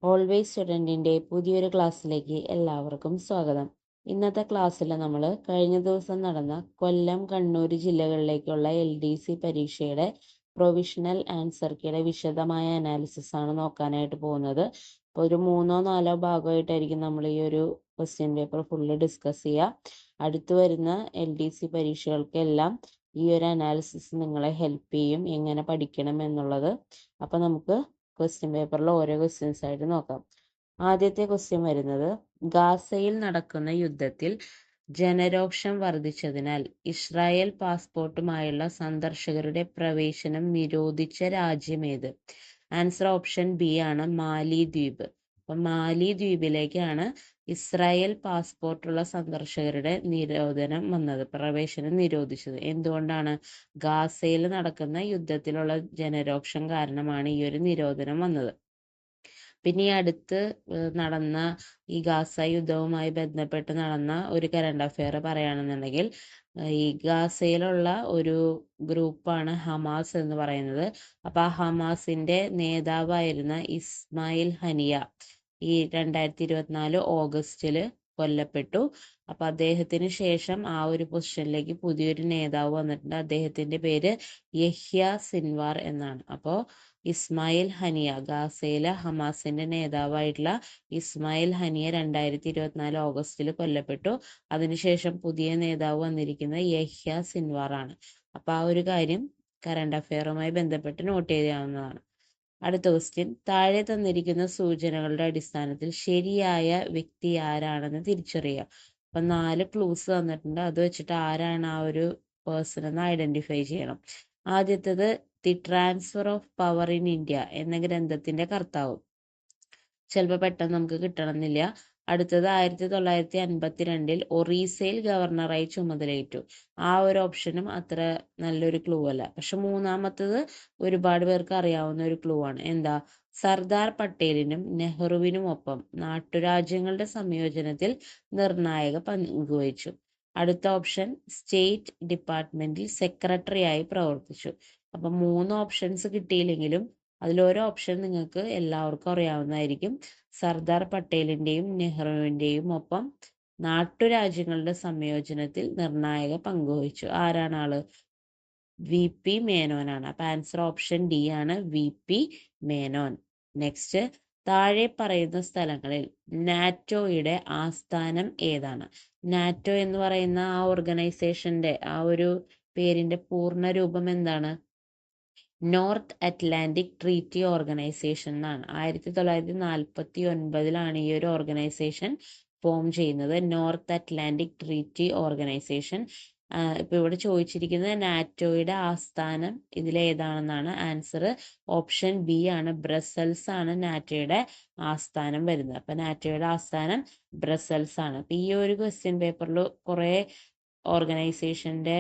Always സ്റ്റുഡൻറ്റിൻ്റെ പുതിയൊരു ക്ലാസ്സിലേക്ക് എല്ലാവർക്കും സ്വാഗതം. ഇന്നത്തെ ക്ലാസ്സിൽ നമ്മൾ കഴിഞ്ഞ ദിവസം നടന്ന കൊല്ലം, കണ്ണൂർ ജില്ലകളിലേക്കുള്ള LDC പരീക്ഷയുടെ പ്രൊവിഷണൽ ആൻസർ കീയുടെ വിശദമായ അനാലിസിസ് ആണ് നോക്കാനായിട്ട് പോകുന്നത്. അപ്പോൾ ഒരു 3-4 ഭാഗമായിട്ടായിരിക്കും നമ്മൾ ഈ ഒരു ക്വസ്റ്റ്യൻ പേപ്പർ ഫുള്ള് ഡിസ്കസ് ചെയ്യുക. അടുത്ത് വരുന്ന LDC പരീക്ഷകൾക്കെല്ലാം ഈ ഒരു അനാലിസിസ് നിങ്ങളെ ഹെൽപ്പ് ചെയ്യും എങ്ങനെ പഠിക്കണം എന്നുള്ളത്. അപ്പോൾ നമുക്ക് ക്വസ്റ്റ്യൻ പേപ്പറിൽ ഓരോ ക്വസ്റ്റ്യൻസ് ആയിട്ട് നോക്കാം. ആദ്യത്തെ ക്വസ്റ്റ്യൻ വരുന്നത്, ഗാസയിൽ നടക്കുന്ന യുദ്ധത്തിൽ ജനരോഷം വർദ്ധിച്ചതിനാൽ ഇസ്രായേൽ പാസ്പോർട്ടുമായുള്ള സന്ദർശകരുടെ പ്രവേശനം നിരോധിച്ച രാജ്യമേത്? ആൻസർ ഓപ്ഷൻ ബി ആണ് മാലി ദ്വീപ്. അപ്പം മാലി ദ്വീപിലേക്കാണ് ഇസ്രായേൽ പാസ്പോർട്ടുള്ള സന്ദർശകരുടെ പ്രവേശനം നിരോധിച്ചത്. എന്തുകൊണ്ടാണ്? ഗാസയിൽ നടക്കുന്ന യുദ്ധത്തിലുള്ള ജനരോക്ഷം കാരണമാണ് ഈ ഒരു നിരോധനം വന്നത്. പിന്നെ ഈ അടുത്ത് നടന്ന ഈ ഗാസ യുദ്ധവുമായി ബന്ധപ്പെട്ട് നടന്ന ഒരു കറണ്ട് അഫെയർ പറയുകയാണെന്നുണ്ടെങ്കിൽ, ഈ ഗാസയിലുള്ള ഒരു ഗ്രൂപ്പാണ് ഹമാസ് എന്ന് പറയുന്നത്. അപ്പൊ ആ ഹമാസിന്റെ നേതാവായിരുന്ന ഇസ്മായിൽ ഹനിയ ഈ 2024 ഓഗസ്റ്റില് കൊല്ലപ്പെട്ടു. അപ്പൊ അദ്ദേഹത്തിന് ശേഷം ആ ഒരു പൊസിഷനിലേക്ക് പുതിയൊരു നേതാവ് വന്നിട്ടുണ്ട്. അദ്ദേഹത്തിന്റെ പേര് യഹ്യ സിൻവാർ എന്നാണ്. അപ്പോൾ ഇസ്മായിൽ ഹനിയ, ഗാസയിലെ ഹമാസിന്റെ നേതാവായിട്ടുള്ള ഇസ്മായിൽ ഹനിയ 2024 ഓഗസ്റ്റിൽ കൊല്ലപ്പെട്ടു. അതിനുശേഷം പുതിയ നേതാവ് വന്നിരിക്കുന്നത് യഹ്യ സിൻവാർ ആണ്. അപ്പൊ ആ ഒരു കാര്യം കറണ്ട് അഫെയറുമായി ബന്ധപ്പെട്ട് നോട്ട് ചെയ്യാവുന്നതാണ്. അടുത്ത ക്വസ്റ്റ്യൻ, താഴെ തന്നിരിക്കുന്ന സൂചനകളുടെ അടിസ്ഥാനത്തിൽ ശരിയായ വ്യക്തി ആരാണെന്ന് തിരിച്ചറിയുക. അപ്പൊ 4 ക്ലൂസ് തന്നിട്ടുണ്ട്. അത് വെച്ചിട്ട് ആരാണ് ആ ഒരു പേഴ്സൺ എന്ന് ഐഡന്റിഫൈ ചെയ്യണം. ആദ്യത്തേത്, the transfer of power in India എന്ന ഗ്രന്ഥത്തിന്റെ കർത്താവ്. ചിലപ്പോൾ പെട്ടെന്ന് നമുക്ക് കിട്ടണമെന്നില്ല. അടുത്തത് 1952 ഒറീസയിൽ ഗവർണറായി ചുമതലയേറ്റു. ആ ഒരു ഓപ്ഷനും അത്ര നല്ലൊരു ക്ലൂ അല്ല. പക്ഷെ മൂന്നാമത്തത് ഒരുപാട് പേർക്ക് അറിയാവുന്ന ഒരു ക്ലൂ ആണ്. എന്താ? സർദാർ പട്ടേലിനും നെഹ്റുവിനും ഒപ്പം നാട്ടുരാജ്യങ്ങളുടെ സംയോജനത്തിൽ നിർണായക പങ്കുവഹിച്ചു. അടുത്ത ഓപ്ഷൻ, സ്റ്റേറ്റ് ഡിപ്പാർട്ട്മെന്റിൽ സെക്രട്ടറി ആയി പ്രവർത്തിച്ചു. അപ്പൊ 3 ഓപ്ഷൻസ് കിട്ടിയില്ലെങ്കിലും അതിലോരോ ഓപ്ഷൻ നിങ്ങൾക്ക് എല്ലാവർക്കും അറിയാവുന്നതായിരിക്കും. സർദാർ പട്ടേലിന്റെയും നെഹ്റുവിന്റെയും ഒപ്പം നാട്ടുരാജ്യങ്ങളുടെ സംയോജനത്തിൽ നിർണായക പങ്കുവഹിച്ചു. ആരാണ് ആള്? VP മേനോനാണ്. അപ്പൊ ആൻസർ ഓപ്ഷൻ ഡി ആണ്, VP മേനോൻ. നെക്സ്റ്റ്, താഴെ പറയുന്ന സ്ഥലങ്ങളിൽ നാറ്റോയുടെ ആസ്ഥാനം ഏതാണ്? നാറ്റോ എന്ന് പറയുന്ന ആ ഓർഗനൈസേഷന്റെ ആ ഒരു പേരിന്റെ പൂർണ്ണ രൂപം എന്താണ്? നോർത്ത് അറ്റ്ലാന്റിക് ട്രീറ്റി ഓർഗനൈസേഷൻ എന്നാണ്. 1949 ഈ ഒരു ഓർഗനൈസേഷൻ ഫോം ചെയ്യുന്നത്. North Atlantic treaty organisation. ഇപ്പൊ ഇവിടെ ചോദിച്ചിരിക്കുന്നത് നാറ്റോയുടെ ആസ്ഥാനം ഇതിലേതാണെന്നാണ്. ആൻസർ ഓപ്ഷൻ ബി ആണ്, ബ്രസൽസ് ആണ് നാറ്റോയുടെ ആസ്ഥാനം വരുന്നത്. അപ്പൊ നാറ്റോയുടെ ആസ്ഥാനം ബ്രസൽസ് ആണ്. അപ്പൊ ഈ ഒരു ക്വസ്റ്റ്യൻ പേപ്പറിൽ കുറെ ഓർഗനൈസേഷന്റെ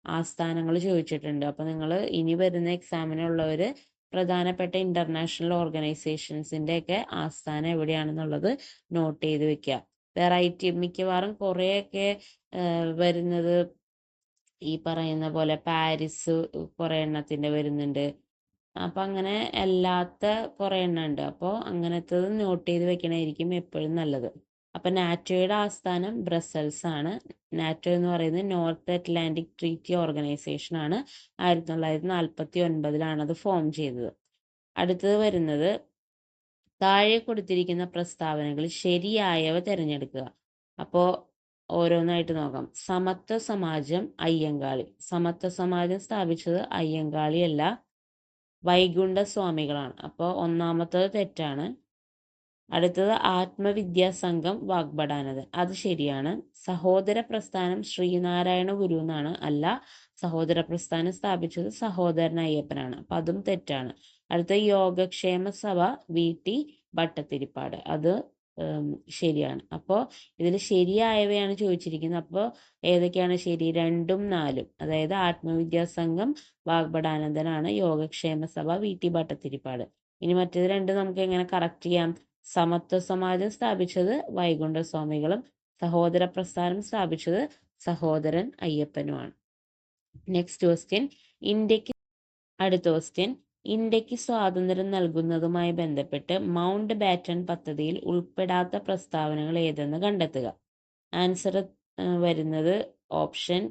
ആസ്ഥാനങ്ങൾ ചോദിച്ചിട്ടുണ്ട്. അപ്പൊ നിങ്ങൾ ഇനി വരുന്ന എക്സാമിനുള്ളവര് പ്രധാനപ്പെട്ട ഇന്റർനാഷണൽ ഓർഗനൈസേഷൻസിന്റെ ഒക്കെ ആസ്ഥാനം എവിടെയാണെന്നുള്ളത് നോട്ട് ചെയ്ത് വെക്കുക. വെറൈറ്റി മിക്കവാറും കുറെയൊക്കെ വരുന്നത് ഈ പറയുന്ന പോലെ പാരീസ് കുറെ എണ്ണത്തിന്റെ വരുന്നുണ്ട്. അപ്പൊ അങ്ങനെ അല്ലാത്ത കുറെ എണ്ണം ഉണ്ട്. അപ്പോൾ അങ്ങനത്തത് നോട്ട് ചെയ്ത് വെക്കണായിരിക്കും എപ്പോഴും നല്ലത്. അപ്പൊ നാറ്റോയുടെ ആസ്ഥാനം ബ്രസൽസ് ആണ്. നാറ്റോ എന്ന് പറയുന്നത് നോർത്ത് അറ്റ്ലാന്റിക് ട്രീറ്റി ഓർഗനൈസേഷൻ ആണ്. 1949 അത് ഫോം ചെയ്തത്. അടുത്തത് വരുന്നത്, താഴെ കൊടുത്തിരിക്കുന്ന പ്രസ്താവനകളിൽ ശരിയായവ തിരഞ്ഞെടുക്കുക. അപ്പോ ഓരോന്നായിട്ട് നോക്കാം. സമത്വ സമാജം അയ്യങ്കാളി. സമത്വ സമാജം സ്ഥാപിച്ചത് അയ്യങ്കാളി അല്ല, വൈകുണ്ഠ സ്വാമികളാണ്. അപ്പോൾ ഒന്നാമത്തത് തെറ്റാണ്. അടുത്തത് ആത്മവിദ്യാസംഘം വാഗ്ബടാനന്ദൻ, അത് ശരിയാണ്. സഹോദര പ്രസ്ഥാനം ശ്രീനാരായണ ഗുരു എന്നാണ്. അല്ല, സഹോദര പ്രസ്ഥാനം സ്ഥാപിച്ചത് സഹോദരൻ അയ്യപ്പനാണ്. അപ്പൊ അതും തെറ്റാണ്. അടുത്ത യോഗക്ഷേമ സഭ VT ഭട്ടതിരിപ്പാട്, അത് ശരിയാണ്. അപ്പോൾ ഇതിൽ ശരിയായവയാണ് ചോദിച്ചിരിക്കുന്നത്. അപ്പോൾ ഏതൊക്കെയാണ് ശരി? 2ഉം 4ഉം. അതായത് ആത്മവിദ്യാസംഘം വാഗ്ബടാനന്ദനാണ്, യോഗക്ഷേമ സഭ VT ഭട്ടതിരിപ്പാട്. ഇനി മറ്റേത് രണ്ടും നമുക്ക് എങ്ങനെ കറക്റ്റ് ചെയ്യാം? സമത്വ സമാജം സ്ഥാപിച്ചത് വൈകുണ്ഠ സ്വാമികളും സഹോദര പ്രസ്ഥാനം സ്ഥാപിച്ചത് സഹോദരൻ അയ്യപ്പനുമാണ്. നെക്സ്റ്റ് ക്വസ്റ്റ്യൻ, അടുത്ത ക്വസ്റ്റ്യൻ, ഇന്ത്യക്ക് സ്വാതന്ത്ര്യം നൽകുന്നതുമായി ബന്ധപ്പെട്ട് മൗണ്ട് ബാറ്റൺ പദ്ധതിയിൽ ഉൾപ്പെടാത്ത പ്രസ്താവനകൾ ഏതെന്ന് കണ്ടെത്തുക. ആൻസർ വരുന്നത് ഓപ്ഷൻ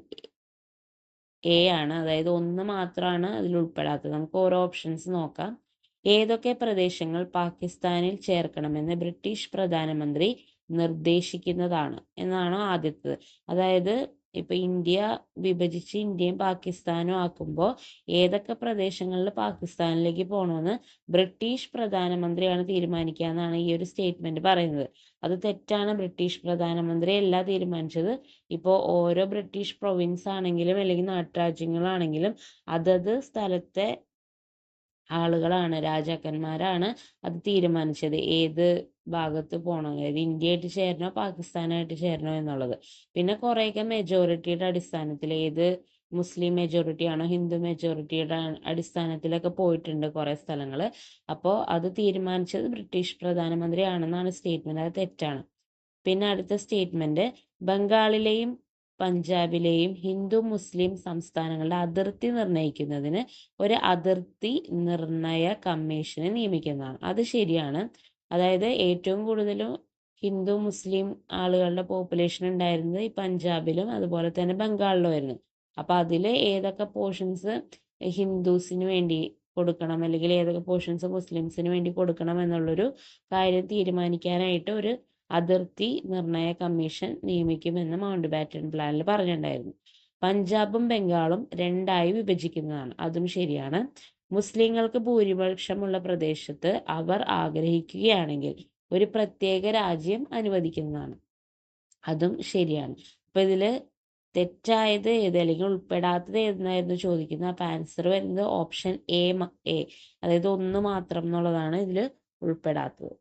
എ ആണ്. അതായത് 1 മാത്രമാണ് അതിൽ ഉൾപ്പെടാത്തത്. നമുക്ക് ഓരോ ഓപ്ഷൻസ് നോക്കാം. ഏതൊക്കെ പ്രദേശങ്ങൾ പാകിസ്ഥാനിൽ ചേർക്കണമെന്ന് ബ്രിട്ടീഷ് പ്രധാനമന്ത്രി നിർദ്ദേശിക്കുന്നതാണ് എന്നാണ് ആദ്യത്തേത്. അതായത് ഇപ്പൊ ഇന്ത്യ വിഭജിച്ച് ഇന്ത്യയും പാകിസ്ഥാനും ആക്കുമ്പോൾ ഏതൊക്കെ പ്രദേശങ്ങളിൽ പാകിസ്ഥാനിലേക്ക് പോകണമെന്ന് ബ്രിട്ടീഷ് പ്രധാനമന്ത്രിയാണ് തീരുമാനിക്കുക എന്നാണ് ഈ ഒരു സ്റ്റേറ്റ്മെന്റ് പറയുന്നത്. അത് തെറ്റാണ്. ബ്രിട്ടീഷ് പ്രധാനമന്ത്രി അല്ല തീരുമാനിച്ചത്. ഇപ്പോൾ ഓരോ ബ്രിട്ടീഷ് പ്രൊവിൻസ് ആണെങ്കിലും അല്ലെങ്കിൽ നാട്ടുരാജ്യങ്ങളാണെങ്കിലും അതത് സ്ഥലത്തെ ആളുകളാണ്, രാജാക്കന്മാരാണ് അത് തീരുമാനിച്ചത് ഏത് ഭാഗത്ത് പോകണം, അതായത് ഇന്ത്യയായിട്ട് ചേരണോ പാകിസ്ഥാനായിട്ട് ചേരണോ എന്നുള്ളത്. പിന്നെ കുറേയൊക്കെ മെജോറിറ്റിയുടെ അടിസ്ഥാനത്തിൽ ഏത് മുസ്ലിം മെജോറിറ്റി ആണോ ഹിന്ദു മെജോറിറ്റിയുടെ അടിസ്ഥാനത്തിലൊക്കെ പോയിട്ടുണ്ട് കുറേ സ്ഥലങ്ങൾ. അപ്പോൾ അത് തീരുമാനിച്ചത് ബ്രിട്ടീഷ് പ്രധാനമന്ത്രി ആണെന്നാണ് സ്റ്റേറ്റ്മെന്റ്. അത് തെറ്റാണ്. പിന്നെ അടുത്ത സ്റ്റേറ്റ്മെന്റ്, ബംഗാളിലെയും പഞ്ചാബിലെയും ഹിന്ദു മുസ്ലിം സംസ്ഥാനങ്ങളുടെ അതിർത്തി നിർണ്ണയിക്കുന്നതിന് ഒരു അതിർത്തി നിർണയ കമ്മീഷനെ നിയമിക്കുന്നതാണ്. അത് ശരിയാണ്. അതായത് ഏറ്റവും കൂടുതൽ ഹിന്ദു മുസ്ലിം ആളുകളുടെ പോപ്പുലേഷൻ ഉണ്ടായിരുന്നത് ഈ പഞ്ചാബിലും അതുപോലെ തന്നെ ബംഗാളിലുമായിരുന്നു. അപ്പൊ അതിൽ ഏതൊക്കെ പോർഷൻസ് ഹിന്ദുസിന് വേണ്ടി കൊടുക്കണം അല്ലെങ്കിൽ ഏതൊക്കെ പോർഷൻസ് മുസ്ലിംസിന് വേണ്ടി കൊടുക്കണം എന്നുള്ളൊരു കാര്യം തീരുമാനിക്കാനായിട്ട് ഒരു അതിർത്തി നിർണയ കമ്മീഷൻ നിയമിക്കുമെന്ന് മൗണ്ട് ബാറ്റൺ പ്ലാനിൽ പറഞ്ഞിട്ടുണ്ടായിരുന്നു. പഞ്ചാബും ബംഗാളും 2ആയി വിഭജിക്കുന്നതാണ്. അതും ശരിയാണ്. മുസ്ലിങ്ങൾക്ക് ഭൂരിപക്ഷമുള്ള പ്രദേശത്ത് അവർ ആഗ്രഹിക്കുകയാണെങ്കിൽ ഒരു പ്രത്യേക രാജ്യം അനുവദിക്കുന്നതാണ്. അതും ശരിയാണ്. അപ്പൊ ഇതില് തെറ്റായത് ഏത് അല്ലെങ്കിൽ ഉൾപ്പെടാത്തത് ഏതെന്നായിരുന്നു ചോദിക്കുന്നത്. അപ്പൊ ആൻസർ വരുന്നത് ഓപ്ഷൻ എ, അതായത് 1 മാത്രം എന്നുള്ളതാണ് ഇതിൽ ഉൾപ്പെടാത്തത്.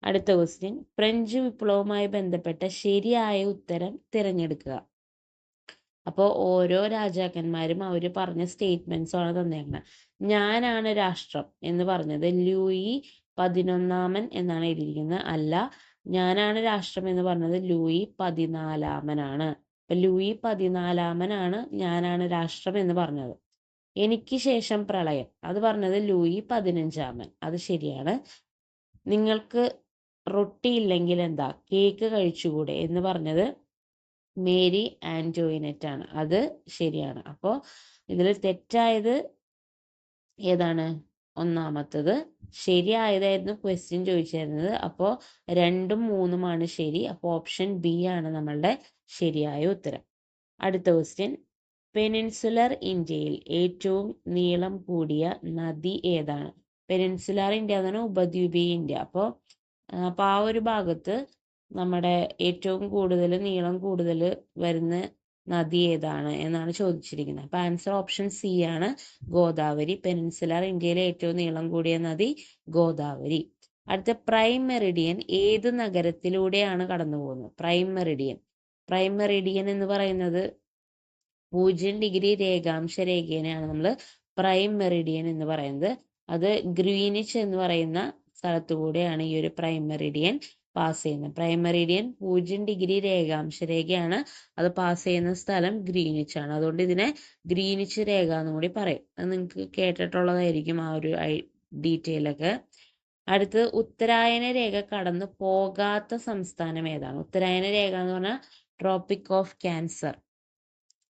അടുത്ത ക്വസ്റ്റ്യൻ, ഫ്രഞ്ച് വിപ്ലവവുമായി ബന്ധപ്പെട്ട ശരിയായ ഉത്തരം തിരഞ്ഞെടുക്കുക. അപ്പോൾ ഓരോ രാജാക്കന്മാരും അവർ പറഞ്ഞ സ്റ്റേറ്റ്മെന്റ്സ് ആണ് തന്നേക്കുന്നത്. ഞാനാണ് രാഷ്ട്രം എന്ന് പറഞ്ഞത് ലൂയി 11 എന്നാണ് എഴുതിയിരിക്കുന്നത്. അല്ല, ഞാനാണ് രാഷ്ട്രം എന്ന് പറഞ്ഞത് ലൂയി 14 അപ്പൊ ലൂയി 14 ഞാനാണ് രാഷ്ട്രം എന്ന് പറഞ്ഞത്. എനിക്ക് ശേഷം പ്രളയം അത് പറഞ്ഞത് ലൂയി 15. അത് ശരിയാണ്. നിങ്ങൾക്ക് റൊട്ടി ഇല്ലെങ്കിൽ എന്താ കേക്ക് കഴിച്ചുകൂടെ എന്ന് പറഞ്ഞത് മേരി ആന്റോയിനറ്റ് ആണ്. അത് ശരിയാണ്. അപ്പോൾ ഇതിൽ തെറ്റായത് ഏതാണ്? ഒന്നാമത്തത്. ശരിയായതായിരുന്നു ക്വസ്റ്റ്യൻ ചോദിച്ചിരുന്നത്. അപ്പോൾ 2ഉം 3ഉമാണ് ശരി. അപ്പോൾ ഓപ്ഷൻ ബി ആണ് നമ്മളുടെ ശരിയായ ഉത്തരം. അടുത്ത ക്വസ്റ്റ്യൻ, പെനിൻസുലർ ഇന്ത്യയിൽ ഏറ്റവും നീളം കൂടിയ നദി ഏതാണ്? പെനിൻസുലർ ഇന്ത്യ എന്ന് പറഞ്ഞാൽ ഉപദ്വീപീയ ഇന്ത്യ. അപ്പോൾ ആ ഒരു ഭാഗത്ത് നമ്മുടെ ഏറ്റവും കൂടുതൽ നീളം കൂടുതൽ വരുന്ന നദി ഏതാണ് എന്നാണ് ചോദിച്ചിരിക്കുന്നത്. അപ്പൊ ആൻസർ ഓപ്ഷൻ സി ആണ്, ഗോദാവരി. പെനിൻസുലർ ഇന്ത്യയിലെ ഏറ്റവും നീളം കൂടിയ നദി ഗോദാവരി. അടുത്ത, പ്രൈം മെറിഡിയൻ ഏത് നഗരത്തിലൂടെയാണ് കടന്നു പോകുന്നത്? പ്രൈം മെറിഡിയൻ എന്ന് പറയുന്നത് 0 രേഖാംശ രേഖേനെയാണ് നമ്മൾ പ്രൈം മെറിഡിയൻ എന്ന് പറയുന്നത്. അത് ഗ്രീനിച്ച് എന്ന് പറയുന്ന സ്ഥലത്തു കൂടെയാണ് ഈ ഒരു പ്രൈം മെറിഡിയൻ പാസ് ചെയ്യുന്നത്. പ്രൈം മെറിഡിയൻ 0 രേഖാംശ രേഖയാണ്. അത് പാസ് ചെയ്യുന്ന സ്ഥലം ഗ്രീനിച്ച് ആണ്. അതുകൊണ്ട് ഇതിനെ ഗ്രീനിച്ച് രേഖ എന്നും കൂടി പറയും. അത് നിങ്ങൾക്ക് കേട്ടിട്ടുള്ളതായിരിക്കും ആ ഒരു ഡീറ്റെയിൽ ഒക്കെ. അടുത്തത്, ഉത്തരായന രേഖ കടന്നു പോകാത്ത സംസ്ഥാനം ഏതാണ്? ഉത്തരായന രേഖ എന്ന് പറഞ്ഞാൽ ട്രോപ്പിക് ഓഫ് ക്യാൻസർ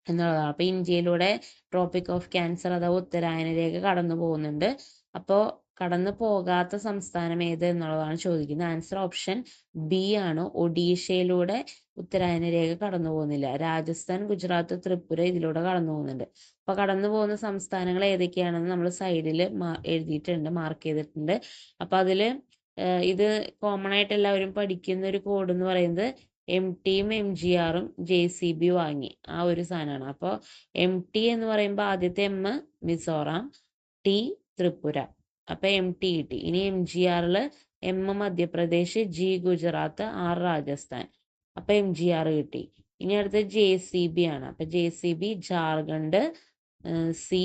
എന്നുള്ളതാണ്. അപ്പൊ ഇന്ത്യയിലൂടെ ട്രോപ്പിക് ഓഫ് ക്യാൻസർ അഥവാ ഉത്തരായന രേഖ കടന്നു പോകുന്നുണ്ട്. അപ്പോൾ കടന്നു പോകാത്ത സംസ്ഥാനം ഏത് എന്നുള്ളതാണ് ചോദിക്കുന്നത്. ആൻസർ ഓപ്ഷൻ ബി ആണ്, ഒഡീഷയിലൂടെ ഉത്തരായന രേഖ കടന്നു പോകുന്നില്ല. രാജസ്ഥാൻ, ഗുജറാത്ത്, ത്രിപുര ഇതിലൂടെ കടന്നു പോകുന്നുണ്ട്. അപ്പൊ കടന്നു പോകുന്ന സംസ്ഥാനങ്ങൾ ഏതൊക്കെയാണെന്ന് നമ്മൾ സൈഡിൽ എഴുതിയിട്ടുണ്ട്, മാർക്ക് ചെയ്തിട്ടുണ്ട്. അപ്പൊ അതില് ഇത് കോമൺ ആയിട്ട് എല്ലാവരും പഠിക്കുന്ന ഒരു കോഡ് എന്ന് പറയുന്നത് MTയും MGRും JCB വാങ്ങി ആ ഒരു സാധനമാണ്. അപ്പോൾ MT എന്ന് പറയുമ്പോൾ ആദ്യത്തെ M മിസോറാം, T ത്രിപുര. അപ്പൊ MT കിട്ടി. ഇനി MGRല് M Madhya Pradesh, G Gujarat, R Rajasthan. അപ്പൊ MGR കിട്ടി. ഇനി അടുത്ത JCB ആണ്. അപ്പൊ JCB Jharkhand, C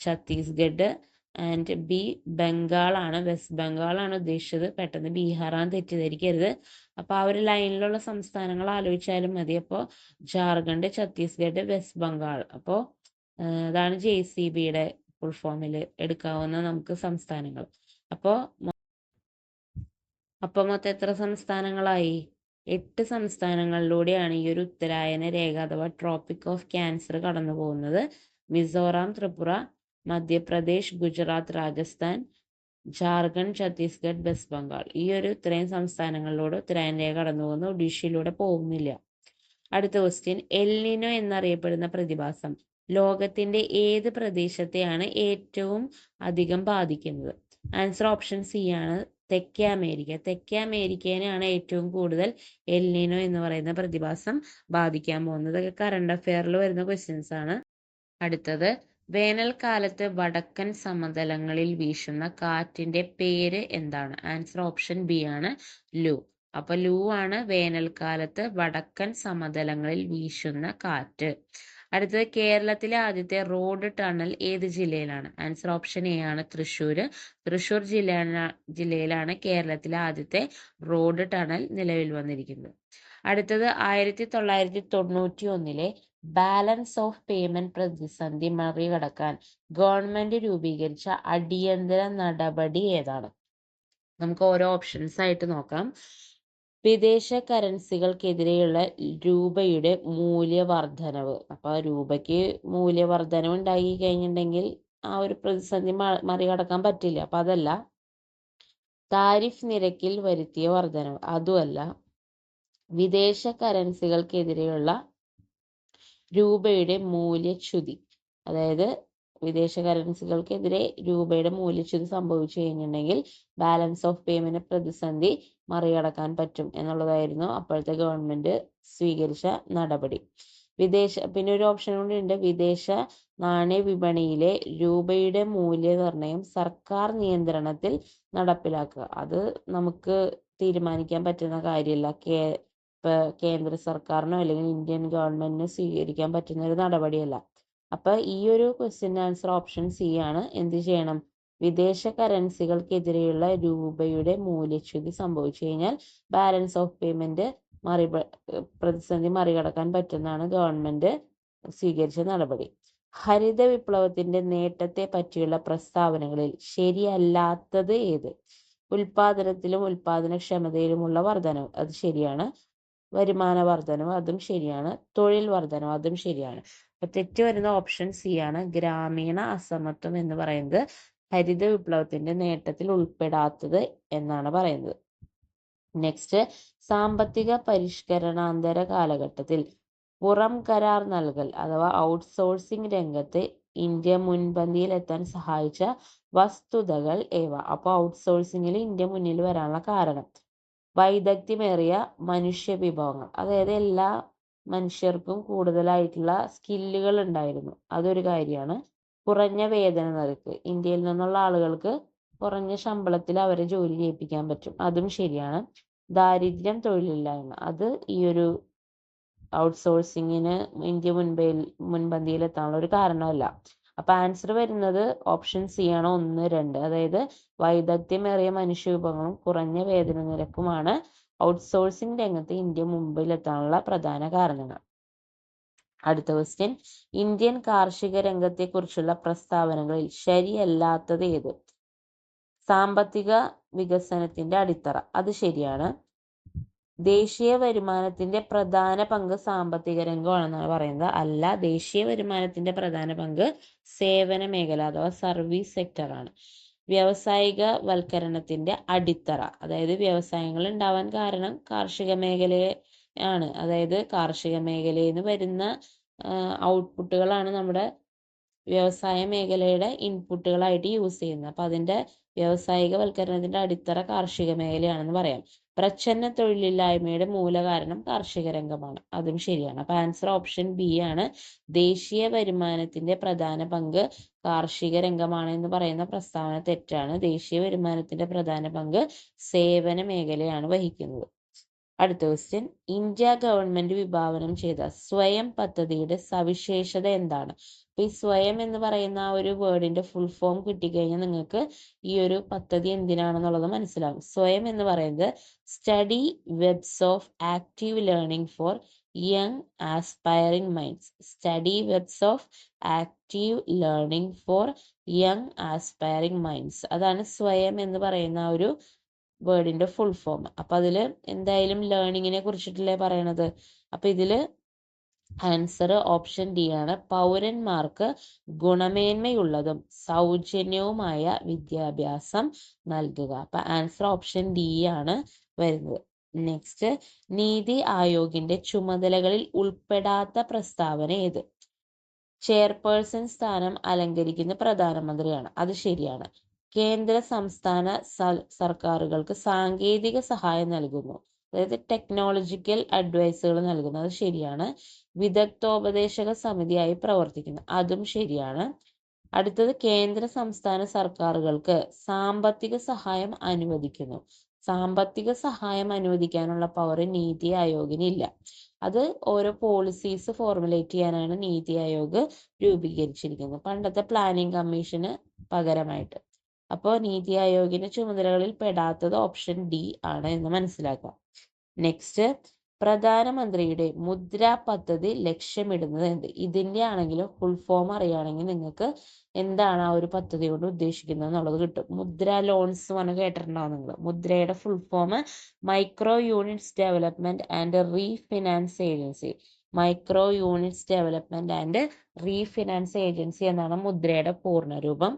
Chhattisgarh and B Bengal ആണ്. വെസ്റ്റ് ബംഗാൾ ആണ് ഉദ്ദേശിച്ചത്. പെട്ടെന്ന് ബീഹാറാണ് തെറ്റിദ്ധരിക്കരുത്. അപ്പൊ ആ ഒരു ലൈനിലുള്ള സംസ്ഥാനങ്ങൾ ആലോചിച്ചാലും മതി. അപ്പോൾ ജാർഖണ്ഡ്, ഛത്തീസ്ഗഡ്, വെസ്റ്റ് ബംഗാൾ. അപ്പോൾ അതാണ് JCBയുടെ ഫുൾ ഫോമിൽ എടുക്കാവുന്ന നമുക്ക് സംസ്ഥാനങ്ങൾ. അപ്പോൾ മൊത്തം എത്ര സംസ്ഥാനങ്ങളായി? 8 സംസ്ഥാനങ്ങളിലൂടെയാണ് ഈ ഒരു ഉത്തരായന രേഖ അഥവാ ട്രോപ്പിക് ഓഫ് ക്യാൻസർ കടന്നു പോകുന്നത്. മിസോറാം, ത്രിപുര, മധ്യപ്രദേശ്, ഗുജറാത്ത്, രാജസ്ഥാൻ, ജാർഖണ്ഡ്, ഛത്തീസ്ഗഡ്, വെസ്റ്റ് ബംഗാൾ. ഈ ഒരു ഇത്രയും സംസ്ഥാനങ്ങളിലൂടെ ഉത്തരായന രേഖ കടന്നു പോകുന്നു. ഒഡീഷയിലൂടെ പോകുന്നില്ല. അടുത്ത ക്വസ്റ്റ്യൻ, എൽനിനോ എന്നറിയപ്പെടുന്ന പ്രതിഭാസം ലോകത്തിന്റെ ഏത് പ്രദേശത്തെയാണ് ഏറ്റവും അധികം ബാധിക്കുന്നത്? ആൻസർ ഓപ്ഷൻ സി ആണ്, തെക്കേ അമേരിക്ക. തെക്കേ അമേരിക്കയിലാണ് ഏറ്റവും കൂടുതൽ എൽനിനോ എന്ന് പറയുന്ന പ്രതിഭാസം ബാധിക്കാൻ പോകുന്നത്. ഇതൊക്കെ കറണ്ട് അഫെയറിൽ വരുന്ന ക്വസ്റ്റ്യൻസ് ആണ്. അടുത്തത്, വേനൽക്കാലത്ത് വടക്കൻ സമതലങ്ങളിൽ വീശുന്ന കാറ്റിന്റെ പേര് എന്താണ്? ആൻസർ ഓപ്ഷൻ ബി ആണ്, ലൂ. അപ്പൊ ലൂ ആണ് വേനൽക്കാലത്ത് വടക്കൻ സമതലങ്ങളിൽ വീശുന്ന കാറ്റ്. അടുത്തത്, കേരളത്തിലെ ആദ്യത്തെ റോഡ് ടണൽ ഏത് ജില്ലയിലാണ്? ആൻസർ ഓപ്ഷൻ എ ആണ്, തൃശ്ശൂര്. തൃശ്ശൂർ ജില്ലയിലാണ് കേരളത്തിലെ ആദ്യത്തെ റോഡ് ടണൽ നിലവിൽ വന്നിരിക്കുന്നത്. അടുത്തത്, 1991 ബാലൻസ് ഓഫ് പേയ്മെന്റ് പ്രതിസന്ധി മറികടക്കാൻ ഗവൺമെന്റ് രൂപീകരിച്ച അടിയന്തര നടപടി ഏതാണ്? നമുക്ക് ഓരോ ഓപ്ഷൻസ് ആയിട്ട് നോക്കാം. വിദേശ കറൻസികൾക്കെതിരെയുള്ള രൂപയുടെ മൂല്യവർദ്ധനവ്. അപ്പൊ രൂപയ്ക്ക് മൂല്യവർദ്ധനവ് ഉണ്ടായി കഴിഞ്ഞിട്ടുണ്ടെങ്കിൽ ആ ഒരു പ്രതിസന്ധി മറികടക്കാൻ പറ്റില്ല. അപ്പൊ അതല്ല. താരിഫ് നിരക്കിൽ വരുത്തിയ വർധനവ്, അതുമല്ല. വിദേശ കറൻസികൾക്കെതിരെയുള്ള രൂപയുടെ മൂല്യച്യുതി, അതായത് വിദേശ കറൻസികൾക്കെതിരെ രൂപയുടെ മൂല്യച്യുതി സംഭവിച്ചു കഴിഞ്ഞിട്ടുണ്ടെങ്കിൽ ബാലൻസ് ഓഫ് പേയ്മെന്റ് പ്രതിസന്ധി മറികടക്കാൻ പറ്റും എന്നുള്ളതായിരുന്നു അപ്പോഴത്തെ ഗവൺമെന്റ് സ്വീകരിച്ച നടപടി. പിന്നെ ഒരു ഓപ്ഷൻ കൂടി ഉണ്ട്, വിദേശ നാണയ വിപണിയിലെ രൂപയുടെ മൂല്യനിർണ്ണയം സർക്കാർ നിയന്ത്രണത്തിൽ നടപ്പിലാക്കുക. അത് നമുക്ക് തീരുമാനിക്കാൻ പറ്റുന്ന കാര്യമല്ല. കേന്ദ്ര സർക്കാരിനോ അല്ലെങ്കിൽ ഇന്ത്യൻ ഗവൺമെന്റിനോ സ്വീകരിക്കാൻ പറ്റുന്ന ഒരു നടപടിയല്ല. അപ്പൊ ഈ ഒരു ക്വസ്റ്റ്യൻ ആൻസർ ഓപ്ഷൻ സി ആണ്. എന്ത് ചെയ്യണം? വിദേശ കറൻസികൾക്കെതിരെയുള്ള രൂപയുടെ മൂല്യച്യുതി സംഭവിച്ചു കഴിഞ്ഞാൽ ബാലൻസ് ഓഫ് പേയ്മെന്റ് പ്രതിസന്ധി മറികടക്കാൻ പറ്റുന്നതാണ് ഗവൺമെന്റ് സ്വീകരിച്ച നടപടി. ഹരിത വിപ്ലവത്തിന്റെ നേട്ടത്തെ പറ്റിയുള്ള പ്രസ്താവനകളിൽ ശരിയല്ലാത്തത് ഏത്? ഉൽപാദനത്തിലും ഉൽപാദനക്ഷമതയിലുമുള്ള വർധനവ്, അത് ശരിയാണ്. വരുമാന വർധനവ്, അതും ശരിയാണ്. തൊഴിൽ വർധനവ്, അതും ശരിയാണ്. അപ്പൊ തെറ്റ് വരുന്ന ഓപ്ഷൻ സി ആണ്. ഗ്രാമീണ അസമത്വം എന്ന് പറയുന്നത് ഹരിത വിപ്ലവത്തിന്റെ നേട്ടത്തിൽ ഉൾപ്പെടാത്തത് എന്നാണ് പറയുന്നത്. നെക്സ്റ്റ്, സാമ്പത്തിക പരിഷ്കരണാന്തര കാലഘട്ടത്തിൽ പുറം കരാർ നൽകൽ അഥവാ ഔട്ട്സോഴ്സിംഗ് രംഗത്ത് ഇന്ത്യ മുൻപന്തിയിൽ എത്താൻ സഹായിച്ച വസ്തുതകൾ ഏവ? അപ്പൊ ഔട്ട്സോഴ്സിംഗിൽ ഇന്ത്യ മുന്നിൽ വരാനുള്ള കാരണം, വൈദഗ്ധ്യമേറിയ മനുഷ്യ വിഭവങ്ങൾ, അതായത് എല്ലാ മനുഷ്യർക്കും കൂടുതലായിട്ടുള്ള സ്കില്ലുകൾ ഉണ്ടായിരുന്നു, അതൊരു കാര്യമാണ്. കുറഞ്ഞ വേതന നിരക്ക്, ഇന്ത്യയിൽ നിന്നുള്ള ആളുകൾക്ക് കുറഞ്ഞ ശമ്പളത്തിൽ അവരെ ജോലി ചെയ്യിപ്പിക്കാൻ പറ്റും, അതും ശരിയാണ്. ദാരിദ്ര്യം, തൊഴിലില്ലായ്മ, അത് ഈ ഒരു ഔട്ട്സോഴ്സിങ്ങിന് ഇന്ത്യ മുൻപന്തിയിൽ എത്താനുള്ള ഒരു കാരണമല്ല. അപ്പൊ ആൻസർ വരുന്നത് ഓപ്ഷൻ സി ആണ്, 1, 2. അതായത് വൈദഗ്ധ്യമേറിയ മനുഷ്യ വിഭവങ്ങളും കുറഞ്ഞ വേതന നിരക്കുമാണ് ഔട്ട്സോഴ്സിംഗ് രംഗത്ത് ഇന്ത്യ മുമ്പിലെത്താനുള്ള പ്രധാന കാരണങ്ങൾ. അടുത്ത ക്വസ്റ്റ്യൻ, ഇന്ത്യൻ കാർഷിക രംഗത്തെ കുറിച്ചുള്ള പ്രസ്താവനകളിൽ ശരിയല്ലാത്തത് ഏത്? സാമ്പത്തിക വികസനത്തിന്റെ അടിത്തറ, അത് ശരിയാണ്. ദേശീയ വരുമാനത്തിന്റെ പ്രധാന പങ്ക് സാമ്പത്തിക രംഗമാണെന്നാണ് പറയുന്നത്. അല്ല, ദേശീയ വരുമാനത്തിന്റെ പ്രധാന പങ്ക് സേവന മേഖല അഥവാ സർവീസ് സെക്ടർ ആണ്. വ്യാവസായിക വൽക്കരണത്തിന്റെ അടിത്തറ, അതായത് വ്യവസായങ്ങൾ ഉണ്ടാവാൻ കാരണം കാർഷിക മേഖലയാണ്. അതായത് കാർഷിക മേഖലയിൽ നിന്ന് വരുന്ന ഔട്ട്പുട്ടുകളാണ് നമ്മുടെ വ്യവസായ മേഖലയുടെ ഇൻപുട്ടുകളായിട്ട് യൂസ് ചെയ്യുന്നത്. അപ്പൊ അതിന്റെ വ്യാവസായികവൽക്കരണത്തിന്റെ അടിത്തറ കാർഷിക മേഖലയാണെന്ന് പറയാം. പ്രച്ഛന്ന തൊഴിലില്ലായ്മയുടെ മൂലകാരണം കാർഷിക രംഗമാണ്, അതും ശരിയാണ്. അപ്പൊ ആൻസർ ഓപ്ഷൻ ബി ആണ്. ദേശീയ വരുമാനത്തിന്റെ പ്രധാന പങ്ക് കാർഷിക രംഗമാണ് എന്ന് പറയുന്ന പ്രസ്താവന തെറ്റാണ്. ദേശീയ വരുമാനത്തിന്റെ പ്രധാന പങ്ക് സേവന മേഖലയാണ് വഹിക്കുന്നത്. അടുത്ത ക്വസ്റ്റ്യൻ, ഇന്ത്യ ഗവൺമെന്റ് വിഭാവനം ചെയ്ത സ്വയം പദ്ധതിയുടെ സവിശേഷത എന്താണ്? അപ്പൊ ഈ സ്വയം എന്ന് പറയുന്ന ആ ഒരു വേർഡിന്റെ ഫുൾ ഫോം കിട്ടിക്കഴിഞ്ഞാൽ നിങ്ങൾക്ക് ഈ ഒരു പദ്ധതി എന്തിനാണെന്നുള്ളത് മനസ്സിലാവും. സ്വയം എന്ന് പറയുന്നത് study webs of active learning four young aspiring minds. Study webs of active learning four young aspiring minds. അതാണ് സ്വയം എന്ന് പറയുന്ന ആ ഒരു വേർഡിന്റെ ഫുൾ ഫോം. അപ്പൊ അതില് എന്തായാലും ലേണിങ്ങിനെ കുറിച്ചിട്ടല്ലേ പറയണത്. അപ്പൊ ഇതില് ആൻസർ ഓപ്ഷൻ ഡി ആണ്. പൗരന്മാർക്ക് ഗുണമേന്മയുള്ളതും സൗജന്യവുമായ വിദ്യാഭ്യാസം നൽകുക. അപ്പൊ ആൻസർ ഓപ്ഷൻ ഡി ആണ് വരുന്നത്. നെക്സ്റ്റ്, നീതി ആയോഗിന്റെ ചുമതലകളിൽ ഉൾപ്പെടാത്ത പ്രസ്താവന ഏത്? ചെയർപേഴ്സൺ സ്ഥാനം അലങ്കരിക്കുന്ന പ്രധാനമന്ത്രിയാണ്. അത് ശരിയാണ്. കേന്ദ്ര സംസ്ഥാന സർക്കാരുകൾക്ക് സാങ്കേതിക സഹായം നൽകുന്നു, അതായത് ടെക്നോളജിക്കൽ അഡ്വൈസുകൾ നൽകുന്നു. അത് ശരിയാണ്. വിദഗ്ധോപദേശക സമിതിയായി പ്രവർത്തിക്കുന്നു. അതും ശരിയാണ്. അടുത്തത്, കേന്ദ്ര സംസ്ഥാന സർക്കാരുകൾക്ക് സാമ്പത്തിക സഹായം അനുവദിക്കുന്നു. സാമ്പത്തിക സഹായം അനുവദിക്കാനുള്ള പവർ നീതി ആയോഗിന് ഇല്ല. അത് ഓരോ പോളിസീസ് ഫോർമുലേറ്റ് ചെയ്യാനാണ് നീതി ആയോഗ് രൂപീകരിച്ചിരിക്കുന്നത്, പണ്ടത്തെ പ്ലാനിംഗ് കമ്മീഷന് പകരമായിട്ട്. അപ്പോൾ നീതി ആയോഗിന്റെ ചുമതലകളിൽ പെടാത്തത് ഓപ്ഷൻ ഡി ആണ് എന്ന് മനസ്സിലാക്കാം. നെക്സ്റ്റ്, പ്രധാനമന്ത്രിയുടെ മുദ്ര പദ്ധതി ലക്ഷ്യമിടുന്നത് എന്ത്? ഇതിന്റെ ആണെങ്കിലും ഫുൾ ഫോം അറിയുകയാണെങ്കിൽ നിങ്ങൾക്ക് എന്താണ് ആ ഒരു പദ്ധതി കൊണ്ട് ഉദ്ദേശിക്കുന്നത് എന്നുള്ളത് കിട്ടും. മുദ്ര ലോൺസ് പറഞ്ഞ് കേട്ടിട്ടുണ്ടാവും നിങ്ങൾ. മുദ്രയുടെ full form micro units development and refinance agency. Micro units development and refinance agency എന്നാണ് മുദ്രയുടെ പൂർണ്ണരൂപം.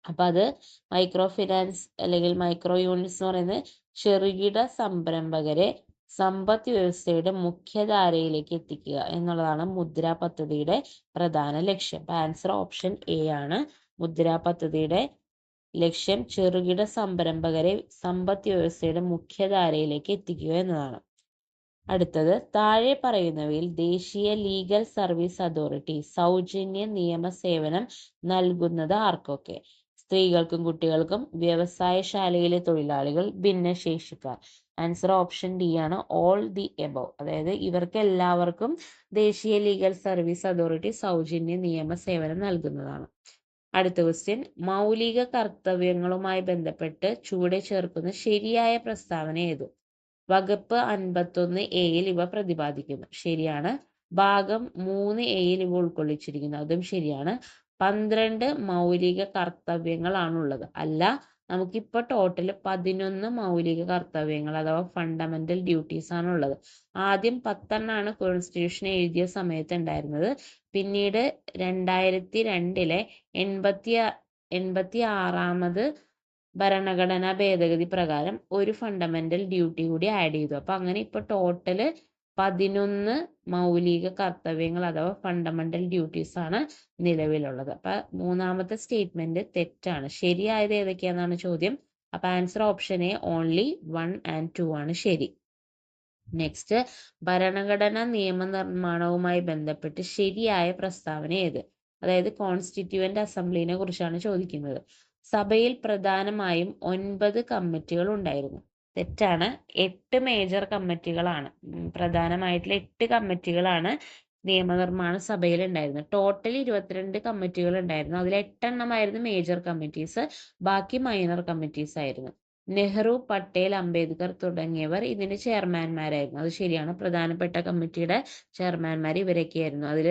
അപ്പൊ അത് മൈക്രോ ഫിനാൻസ് അല്ലെങ്കിൽ മൈക്രോ യൂണിറ്റ്സ് എന്ന് പറയുന്നത് ചെറുകിട സംരംഭകരെ സമ്പദ് വ്യവസ്ഥയുടെ മുഖ്യധാരയിലേക്ക് എത്തിക്കുക എന്നുള്ളതാണ് മുദ്ര പദ്ധതിയുടെ പ്രധാന ലക്ഷ്യം. ആൻസർ ഓപ്ഷൻ എ ആണ്. മുദ്ര പദ്ധതിയുടെ ലക്ഷ്യം ചെറുകിട സംരംഭകരെ സമ്പദ് വ്യവസ്ഥയുടെ മുഖ്യധാരയിലേക്ക് എത്തിക്കുക എന്നതാണ്. അടുത്തത്, താഴെ പറയുന്നവയിൽ ദേശീയ ലീഗൽ സർവീസ് അതോറിറ്റി സൗജന്യ നിയമ സേവനം നൽകുന്നത് ആർക്കൊക്കെ? സ്ത്രീകൾക്കും കുട്ടികൾക്കും, വ്യവസായശാലയിലെ തൊഴിലാളികൾ, ഭിന്നശേഷിക്കാർ. ആൻസർ ഓപ്ഷൻ ഡി ആണ്, ഓൾ ദി എബവ്. അതായത് ഇവർക്ക് എല്ലാവർക്കും ദേശീയ ലീഗൽ സർവീസ് അതോറിറ്റി സൗജന്യ നിയമ സേവനം നൽകുന്നതാണ്. അടുത്ത ക്വസ്റ്റ്യൻ, മൗലിക കർത്തവ്യങ്ങളുമായി ബന്ധപ്പെട്ട് ചുവടെ ചേർക്കുന്ന ശരിയായ പ്രസ്താവന ഏത്? വകുപ്പ് 51A ഇവ പ്രതിപാദിക്കുന്നു. ശരിയാണ്. ഭാഗം 3A ഇവ ഉൾക്കൊള്ളിച്ചിരിക്കുന്നു. അതും ശരിയാണ്. 12 മൗലിക കർത്തവ്യങ്ങളാണുള്ളത്. അല്ല, നമുക്കിപ്പോൾ ടോട്ടൽ 11 മൗലിക കർത്തവ്യങ്ങൾ അഥവാ ഫണ്ടമെന്റൽ ഡ്യൂട്ടീസ് ആണുള്ളത്. ആദ്യം 10 കോൺസ്റ്റിറ്റ്യൂഷൻ എഴുതിയ സമയത്ത് ഉണ്ടായിരുന്നത്. പിന്നീട് 2002 86ാമത് ഭരണഘടനാ ഭേദഗതി പ്രകാരം ഒരു ഫണ്ടമെന്റൽ ഡ്യൂട്ടി കൂടി ആഡ് ചെയ്തു. അപ്പൊ അങ്ങനെ ഇപ്പൊ ടോട്ടല് 11 മൗലിക കർത്തവ്യങ്ങൾ അഥവാ ഫണ്ടമെന്റൽ ഡ്യൂട്ടീസ് ആണ് നിലവിലുള്ളത്. അപ്പൊ മൂന്നാമത്തെ സ്റ്റേറ്റ്മെന്റ് തെറ്റാണ്. ശരിയായത് ഏതൊക്കെയാണെന്നാണ് ചോദ്യം. അപ്പൊ answer option A only 1 and 2 ആണ് ശരി. നെക്സ്റ്റ്, ഭരണഘടനാ നിയമനിർമ്മാണവുമായി ബന്ധപ്പെട്ട് ശരിയായ പ്രസ്താവന ഏത്? അതായത് കോൺസ്റ്റിറ്റ്യൂവന്റ് അസംബ്ലിനെ കുറിച്ചാണ് ചോദിക്കുന്നത്. സഭയിൽ പ്രധാനമായും 9 കമ്മിറ്റികൾ ഉണ്ടായിരുന്നു. തെറ്റാണ്. 8 മേജർ കമ്മിറ്റികളാണ്. പ്രധാനമായിട്ടുള്ള 8 കമ്മിറ്റികളാണ് നിയമനിർമ്മാണ സഭയിൽ ഉണ്ടായിരുന്നത്. ടോട്ടൽ 22 കമ്മിറ്റികൾ ഉണ്ടായിരുന്നു. അതിൽ 8 എണ്ണമായിരുന്നു മേജർ കമ്മിറ്റീസ്, ബാക്കി മൈനർ കമ്മിറ്റീസ് ആയിരുന്നു. നെഹ്റു, പട്ടേൽ, അംബേദ്കർ തുടങ്ങിയവർ ഇതിന്റെ ചെയർമാൻമാരായിരുന്നു. അത് ശരിയാണ്. പ്രധാനപ്പെട്ട കമ്മിറ്റിയുടെ ചെയർമാൻമാർ ഇവരൊക്കെയായിരുന്നു. അതിൽ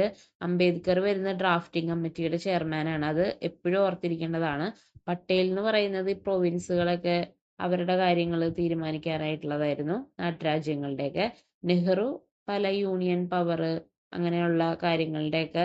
അംബേദ്കർ വരുന്ന ഡ്രാഫ്റ്റിംഗ് കമ്മിറ്റിയുടെ ചെയർമാനാണ്. അത് എപ്പോഴും ഓർത്തിരിക്കേണ്ടതാണ്. പട്ടേൽ എന്ന് പറയുന്നത് ഈ പ്രൊവിൻസുകളൊക്കെ അവരുടെ കാര്യങ്ങൾ തീരുമാനിക്കാനായിട്ടുള്ളതായിരുന്നു, നാട്ടുരാജ്യങ്ങളുടെയൊക്കെ. നെഹ്റു പല യൂണിയൻ പവർ അങ്ങനെയുള്ള കാര്യങ്ങളുടെയൊക്കെ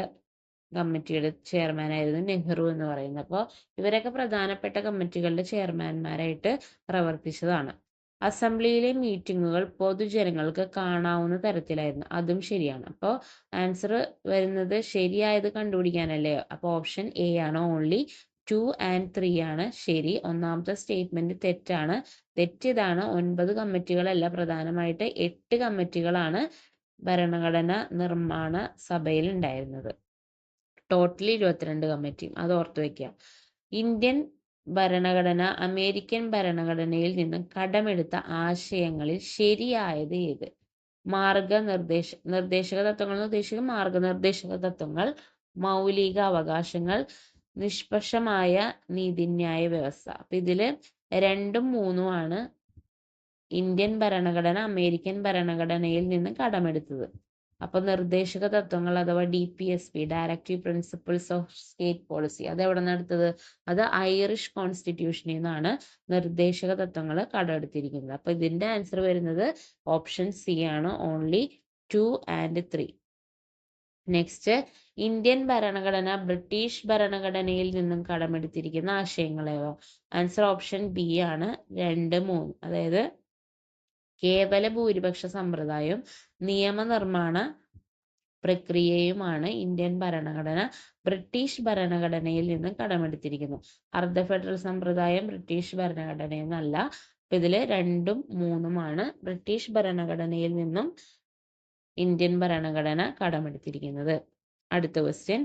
കമ്മിറ്റിയുടെ ചെയർമാനായിരുന്നു നെഹ്റു എന്ന് പറയുന്നത്. അപ്പോൾ ഇവരൊക്കെ പ്രധാനപ്പെട്ട കമ്മിറ്റികളുടെ ചെയർമാൻമാരായിട്ട് പ്രവർത്തിച്ചതാണ്. അസംബ്ലിയിലെ മീറ്റിങ്ങുകൾ പൊതുജനങ്ങൾക്ക് കാണാവുന്ന തരത്തിലായിരുന്നു. അതും ശരിയാണ്. അപ്പോൾ ആൻസർ വരുന്നത് ശരിയായത് കണ്ടുപിടിക്കാനല്ലേ. അപ്പോൾ ഓപ്ഷൻ എ ആണ്, ഓൺലി 2 and 3 ആണ് ശരി. ഒന്നാമത്തെ സ്റ്റേറ്റ്മെന്റ് തെറ്റാണ്. തെറ്റിതാണ്. 9 കമ്മിറ്റികളല്ല, പ്രധാനമായിട്ട് 8 കമ്മിറ്റികളാണ് ഭരണഘടന നിർമ്മാണ സഭയിൽ ഉണ്ടായിരുന്നത്. ടോട്ടലി 22 കമ്മിറ്റിയും അത് ഓർത്തു വെക്കുക. ഇന്ത്യൻ ഭരണഘടന അമേരിക്കൻ ഭരണഘടനയിൽ നിന്നും കടമെടുത്ത ആശയങ്ങളിൽ ശരിയായത് ഏത്? നിർദ്ദേശക തത്വങ്ങൾ എന്ന് ഉദ്ദേശിക്കുക മാർഗനിർദ്ദേശക തത്വങ്ങൾ, മൗലിക അവകാശങ്ങൾ, നിഷ്പക്ഷമായ നീതിന്യായ വ്യവസ്ഥ. അപ്പൊ ഇതില് 2ഉം 3ഉം ആണ് ഇന്ത്യൻ ഭരണഘടന അമേരിക്കൻ ഭരണഘടനയിൽ നിന്ന് കടമെടുത്തത്. അപ്പൊ നിർദ്ദേശക തത്വങ്ങൾ അഥവാ DPSP, directive principles of state policy, അത് എവിടെ നിന്ന് എടുത്തത്? അത് ഐറിഷ് കോൺസ്റ്റിറ്റ്യൂഷനിൽ നിന്നാണ് നിർദ്ദേശക തത്വങ്ങൾ കടമെടുത്തിരിക്കുന്നത്. അപ്പൊ ഇതിന്റെ ആൻസർ വരുന്നത് ഓപ്ഷൻ സി ആണ്, ഓൺലി 2 and 3. നെക്സ്റ്റ്, ഇന്ത്യൻ ഭരണഘടന ബ്രിട്ടീഷ് ഭരണഘടനയിൽ നിന്നും കടമെടുത്തിരിക്കുന്ന ആശയങ്ങളേവ? ആൻസർ ഓപ്ഷൻ ബി ആണ്, 2, 3. അതായത് കേവല ഭൂരിപക്ഷ സമ്പ്രദായവും നിയമനിർമ്മാണ പ്രക്രിയയുമാണ് ഇന്ത്യൻ ഭരണഘടന ബ്രിട്ടീഷ് ഭരണഘടനയിൽ നിന്നും കടമെടുത്തിരിക്കുന്നു. അർദ്ധ ഫെഡറൽ സമ്പ്രദായം ബ്രിട്ടീഷ് ഭരണഘടനയിൽ നിന്നല്ല. അപ്പൊ ഇതില് 2ഉം 3ഉമാണ് ബ്രിട്ടീഷ് ഭരണഘടനയിൽ നിന്നും ഇന്ത്യൻ ഭരണഘടന കടമെടുത്തിരിക്കുന്നത്. അടുത്ത ക്വസ്റ്റ്യൻ,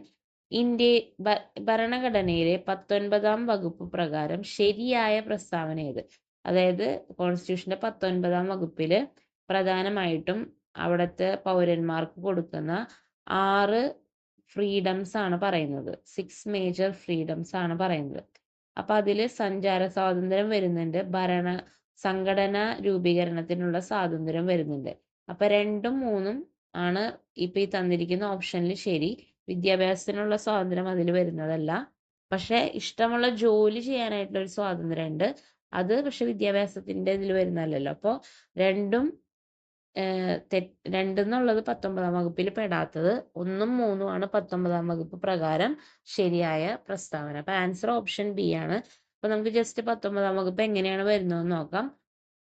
ഭരണഘടനയിലെ 19ാം വകുപ്പ് പ്രകാരം ശരിയായ പ്രസ്താവന ഏത്? അതായത് കോൺസ്റ്റിറ്റ്യൂഷന്റെ 19ാം വകുപ്പില് പ്രധാനമായിട്ടും അവിടുത്തെ പൗരന്മാർക്ക് കൊടുക്കുന്ന 6 ഫ്രീഡംസ് ആണ് പറയുന്നത്. 6 മേജർ ഫ്രീഡംസ് ആണ് പറയുന്നത്. അപ്പൊ അതില് സഞ്ചാര സ്വാതന്ത്ര്യം വരുന്നുണ്ട്, സംഘടനാ രൂപീകരണത്തിനുള്ള സ്വാതന്ത്ര്യം വരുന്നുണ്ട്. അപ്പൊ 2ഉം 3ഉം ആണ് ഇപ്പൊ ഈ തന്നിരിക്കുന്ന ഓപ്ഷനിൽ ശരി. വിദ്യാഭ്യാസത്തിനുള്ള സ്വാതന്ത്ര്യം അതിൽ വരുന്നതല്ല. പക്ഷെ ഇഷ്ടമുള്ള ജോലി ചെയ്യാനായിട്ടുള്ള ഒരു സ്വാതന്ത്ര്യം ഉണ്ട്, അത് പക്ഷെ വിദ്യാഭ്യാസത്തിന്റെ ഇതിൽ വരുന്നതല്ലല്ലോ. അപ്പൊ 2ഉം 2 എന്നുള്ളത് 19ാം വകുപ്പിൽ പെടാത്തത്, 1ഉം 3ഉം ആണ് 19ാം വകുപ്പ് പ്രകാരം ശരിയായ പ്രസ്താവന. അപ്പൊ ആൻസർ ഓപ്ഷൻ ബി ആണ്. അപ്പൊ നമുക്ക് ജസ്റ്റ് 19ാം വകുപ്പ് എങ്ങനെയാണ് വരുന്നതെന്ന് നോക്കാം.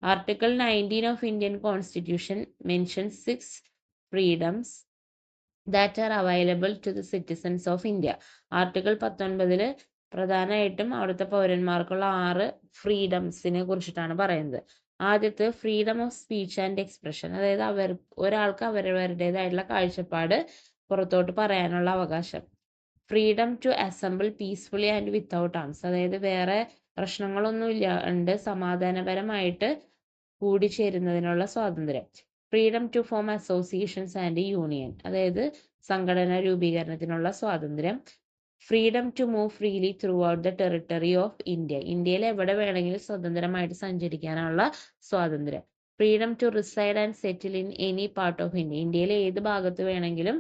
Article 19 of Indian constitution mentions 6 freedoms that are available to the citizens of India. Article 19 പ്രധാനമായിട്ടും അവിടുത്തെ പൗരന്മാർക്കുള്ള 6 ഫ്രീഡംസിനെ കുറിച്ചിട്ടാണ് പറയുന്നത്. ആദ്യത്തെ freedom of speech and expression, അതായത് ഒരാൾക്ക് അവരവരുടേതായിട്ടുള്ള കാഴ്ചപ്പാട് പുറത്തോട്ട് പറയാനുള്ള അവകാശം. Freedom to assemble peacefully and without arms, അതായത് വേറെ പ്രശ്നങ്ങളൊന്നും ഇല്ലാണ്ട് സമാധാനപരമായിട്ട് കൂടിച്ചേരുന്നതിനുള്ള സ്വാതന്ത്ര്യം. Freedom to form associations and union, അതായത് സംഘടന രൂപീകരണത്തിനുള്ള സ്വാതന്ത്ര്യം. Freedom to move freely throughout the territory of India, ഇന്ത്യയിൽ എവിടെ വേണമെങ്കിലും സ്വതന്ത്രമായിട്ട് സഞ്ചരിക്കാനുള്ള സ്വാതന്ത്ര്യം. Freedom to reside and settle in any part of India, ഇന്ത്യയിലെ ഏത് ഭാഗത്ത് വേണമെങ്കിലും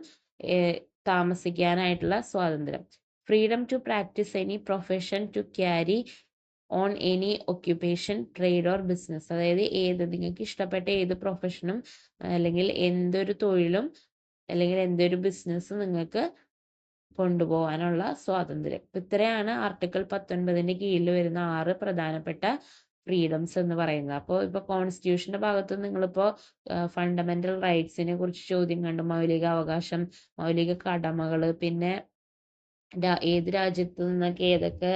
താമസിക്കാനായിട്ടുള്ള സ്വാതന്ത്ര്യം. Freedom to practise any profession to carry on any occupation, trade or business, അതായത് നിങ്ങൾക്ക് ഇഷ്ടപ്പെട്ട ഏത് പ്രൊഫഷനും അല്ലെങ്കിൽ എന്തൊരു തൊഴിലും അല്ലെങ്കിൽ എന്തൊരു ബിസിനസ്സും നിങ്ങൾക്ക് കൊണ്ടുപോകാനുള്ള സ്വാതന്ത്ര്യം. ഇത്രയാണ് ആർട്ടിക്കിൾ 19ന്റെ കീഴിൽ വരുന്ന 6 പ്രധാനപ്പെട്ട ഫ്രീഡംസ് എന്ന് പറയുന്നത്. അപ്പോൾ ഇപ്പൊ കോൺസ്റ്റിറ്റ്യൂഷന്റെ ഭാഗത്ത് നിങ്ങളിപ്പോ ഫണ്ടമെന്റൽ റൈറ്റ്സിനെ കുറിച്ച് ചോദ്യം കണ്ടു, മൗലിക അവകാശം, മൗലിക കടമകള്, പിന്നെ ഏത് രാജ്യത്ത് നിന്നൊക്കെ ഏതൊക്കെ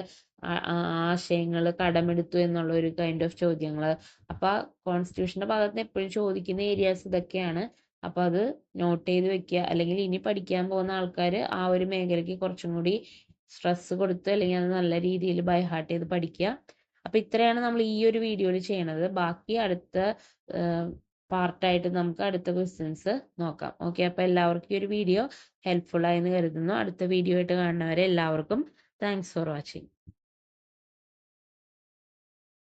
ആശയങ്ങൾ കടമെടുത്തു എന്നുള്ള ഒരു കൈൻഡ് ഓഫ് ചോദ്യങ്ങൾ. അപ്പൊ കോൺസ്റ്റിറ്റ്യൂഷന്റെ ഭാഗത്ത് എപ്പോഴും ചോദിക്കുന്ന ഏരിയാസ് ഇതൊക്കെയാണ്. അപ്പൊ അത് നോട്ട് ചെയ്ത് വെക്കുക, അല്ലെങ്കിൽ ഇനി പഠിക്കാൻ പോകുന്ന ആൾക്കാർ ആ ഒരു മേഖലയ്ക്ക് കുറച്ചും കൂടി സ്ട്രെസ് കൊടുത്ത് അല്ലെങ്കിൽ അത് നല്ല രീതിയിൽ ബൈ ഹാർട്ട് ചെയ്ത് പഠിക്കുക. അപ്പൊ ഇത്രയാണ് നമ്മൾ ഈ ഒരു വീഡിയോയിൽ ചെയ്യണത്. ബാക്കി അടുത്ത പാർട്ടായിട്ട് നമുക്ക് അടുത്ത ക്വസ്റ്റ്യൻസ് നോക്കാം. ഓക്കെ, അപ്പൊ എല്ലാവർക്കും ഈ ഒരു വീഡിയോ ഹെൽപ്ഫുൾ ആയെന്ന് കരുതുന്നു. അടുത്ത വീഡിയോ ആയിട്ട് കാണുന്നവരെ എല്ലാവർക്കും താങ്ക്സ് ഫോർ വാച്ചിങ്.